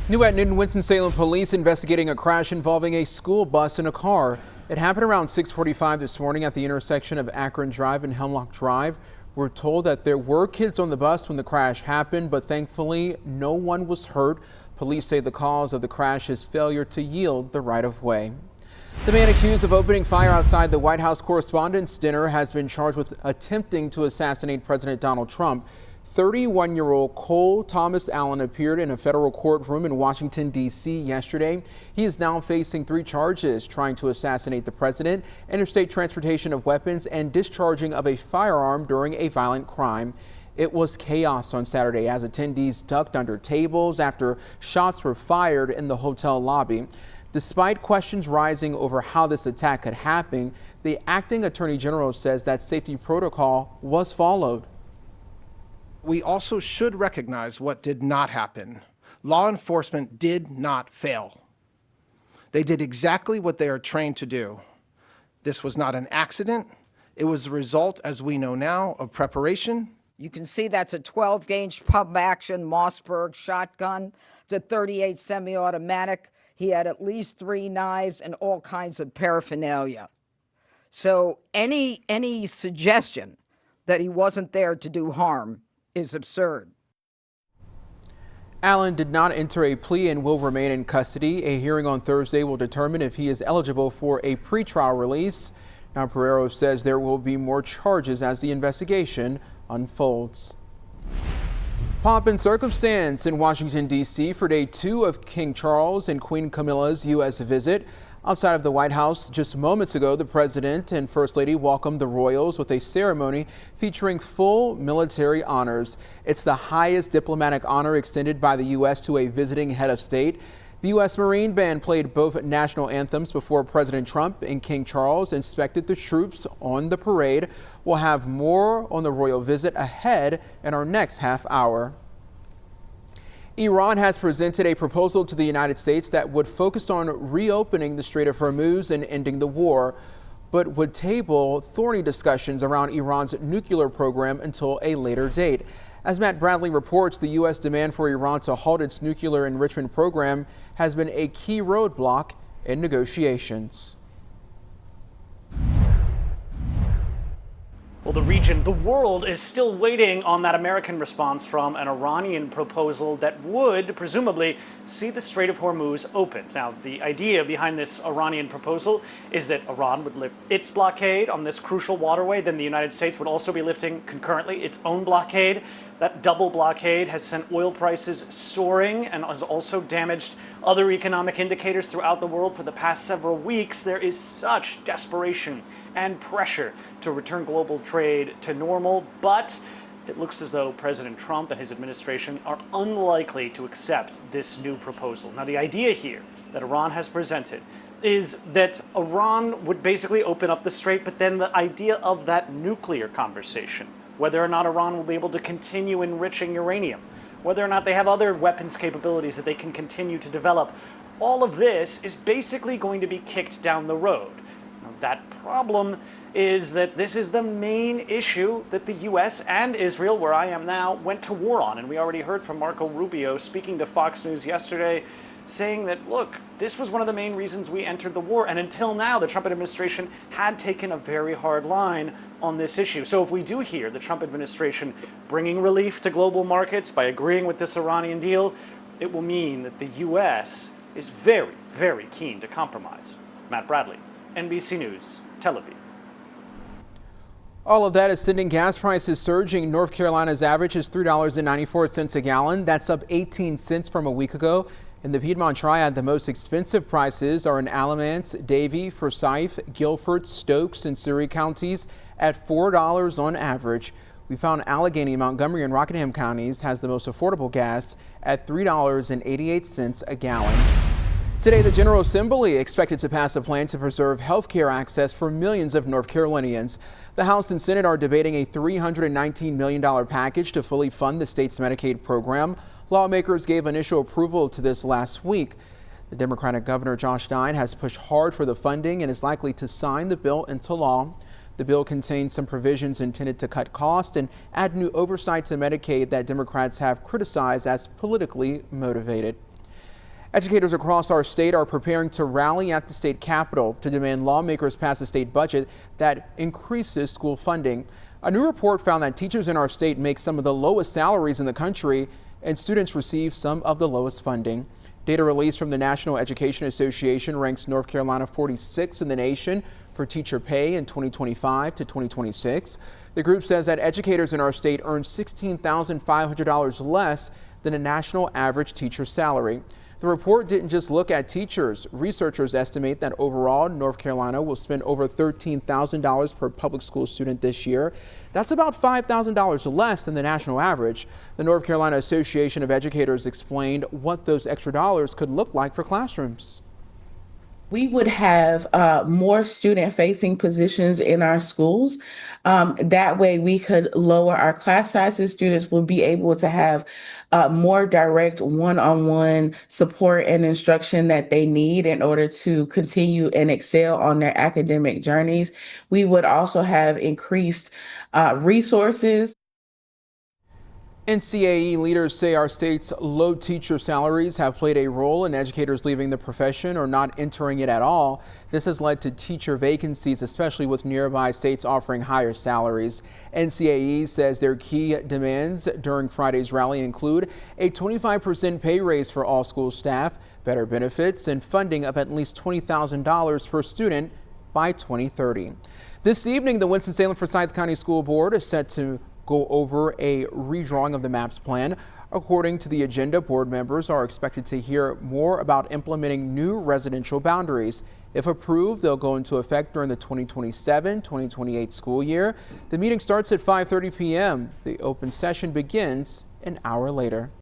New at noon, Winston-Salem police investigating a crash involving a school bus and a car. It happened around 6:45 this morning at the intersection of Akron Drive and Hemlock Drive. We're told that there were kids on the bus when the crash happened, but thankfully no one was hurt. Police say the cause of the crash is failure to yield the right-of-way. The man accused of opening fire outside the White House Correspondents' Dinner has been charged with attempting to assassinate President Donald Trump. 31-year-old Cole Thomas Allen appeared in a federal courtroom in Washington, D.C. yesterday. He is now facing 3 charges: trying to assassinate the president, interstate transportation of weapons, and discharging of a firearm during a violent crime. It was chaos on Saturday as attendees ducked under tables after shots were fired in the hotel lobby. Despite questions rising over how this attack could happen, the acting attorney general says that safety protocol was followed. We also should recognize what did not happen. Law enforcement did not fail. They did exactly what they are trained to do. This was not an accident. It was the result, as we know now, of preparation. You can see that's a 12-gauge pump-action Mossberg shotgun. It's a .38 semi-automatic. He had at least 3 knives and all kinds of paraphernalia. So any suggestion that he wasn't there to do harm is absurd. Allen did not enter a plea and will remain in custody. A hearing on Thursday will determine if he is eligible for a pretrial release. Now, Pereiro says there will be more charges as the investigation unfolds. Pomp and circumstance in Washington, D.C. for day 2 of King Charles and Queen Camilla's U.S. visit. Outside of the White House just moments ago, the president and first lady welcomed the royals with a ceremony featuring full military honors. It's the highest diplomatic honor extended by the U.S. to a visiting head of state. The U.S. Marine Band played both national anthems before President Trump and King Charles inspected the troops on the parade. We'll have more on the royal visit ahead in our next half hour. Iran has presented a proposal to the United States that would focus on reopening the Strait of Hormuz and ending the war, but would table thorny discussions around Iran's nuclear program until a later date. As Matt Bradley reports, the U.S. demand for Iran to halt its nuclear enrichment program has been a key roadblock in negotiations. Well, the region, the world is still waiting on that American response from an Iranian proposal that would presumably see the Strait of Hormuz open. Now, the idea behind this Iranian proposal is that Iran would lift its blockade on this crucial waterway. Then the United States would also be lifting concurrently its own blockade. That double blockade has sent oil prices soaring and has also damaged other economic indicators throughout the world for the past several weeks. There is such desperation and pressure to return global trade to normal, but it looks as though President Trump and his administration are unlikely to accept this new proposal. Now, the idea here that Iran has presented is that Iran would basically open up the strait, but then the idea of that nuclear conversation, whether or not Iran will be able to continue enriching uranium, whether or not they have other weapons capabilities that they can continue to develop, all of this is basically going to be kicked down the road. Now, that problem is that this is the main issue that the U.S. and Israel, where I am now, went to war on. And we already heard from Marco Rubio speaking to Fox News yesterday, saying that, look, this was one of the main reasons we entered the war. And until now, the Trump administration had taken a very hard line on this issue. So if we do hear the Trump administration bringing relief to global markets by agreeing with this Iranian deal, it will mean that the U.S. is very, very keen to compromise. Matt Bradley, NBC News, Tel Aviv. All of that is sending gas prices surging. North Carolina's average is $3.94 a gallon. That's up 18 cents from a week ago. In the Piedmont Triad, the most expensive prices are in Alamance, Davie, Forsyth, Guilford, Stokes, and Surrey counties at $4 on average. We found Allegheny, Montgomery, and Rockingham counties has the most affordable gas at $3.88 a gallon. Today, the General Assembly expected to pass a plan to preserve health care access for millions of North Carolinians. The House and Senate are debating a $319 million package to fully fund the state's Medicaid program. Lawmakers gave initial approval to this last week. The Democratic Governor Josh Stein has pushed hard for the funding and is likely to sign the bill into law. The bill contains some provisions intended to cut costs and add new oversight to Medicaid that Democrats have criticized as politically motivated. Educators across our state are preparing to rally at the state capitol to demand lawmakers pass a state budget that increases school funding. A new report found that teachers in our state make some of the lowest salaries in the country, and students receive some of the lowest funding. Data released from the National Education Association ranks North Carolina 46th in the nation for teacher pay in 2025 to 2026. The group says that educators in our state earn $16,500 less than a national average teacher salary. The report didn't just look at teachers. Researchers estimate that overall, North Carolina will spend over $13,000 per public school student this year. That's about $5,000 less than the national average. The North Carolina Association of Educators explained what those extra dollars could look like for classrooms. We would have more student-facing positions in our schools. That way we could lower our class sizes. Students will be able to have more direct one-on-one support and instruction that they need in order to continue and excel on their academic journeys. We would also have increased resources. NCAE leaders say our state's low teacher salaries have played a role in educators leaving the profession or not entering it at all. This has led to teacher vacancies, especially with nearby states offering higher salaries. NCAE says their key demands during Friday's rally include a 25% pay raise for all school staff, better benefits, and funding of at least $20,000 per student by 2030. This evening, the Winston-Salem Forsyth County School Board is set to go over a redrawing of the MAPS plan. According to the agenda, board members are expected to hear more about implementing new residential boundaries. If approved, they'll go into effect during the 2027-2028 school year. The meeting starts at 5:30 p.m. The open session begins an hour later.